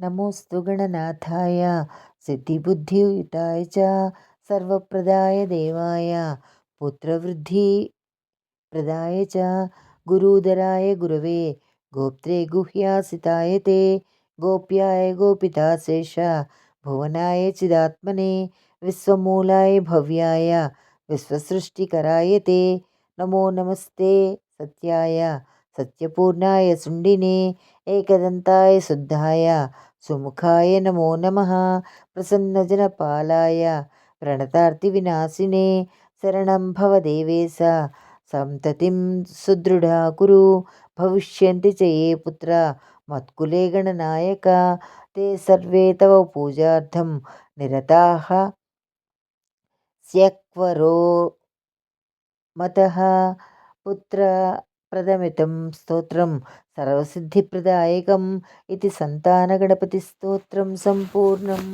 नमोऽस्तु गणनाथाय सिद्धिबुद्धियुताय च सर्वप्रदाय देवाय पुत्रवृद्धिप्रदाय च गुरुदराय गुरवे गोप्त्रे गुह्यासिताय ते गोप्याय गोपिताशेष भुवनाय चिदात्मने विश्वमूलाय भव्याय विश्वसृष्टिकराय ते नमो नमस्ते सत्याय सत्यपूर्णाय सुण्डिने एकदन्ताय शुद्धाय सुमुखाय नमो नमः प्रसन्नजनपालाय प्रणतार्तिविनाशिने शरणं भव देवेश संततिं सुदृढा कुरु भविष्यन्ति च ये पुत्रा मत्कुले गणनायक ते सर्वे तव पूजार्थं निरताः स्यक्वरो मतः पुत्रप्रदमितं स्तोत्रं सर्वसिद्धिप्रदायकम् इति सन्तानगणपतिस्तोत्रं सम्पूर्णम्।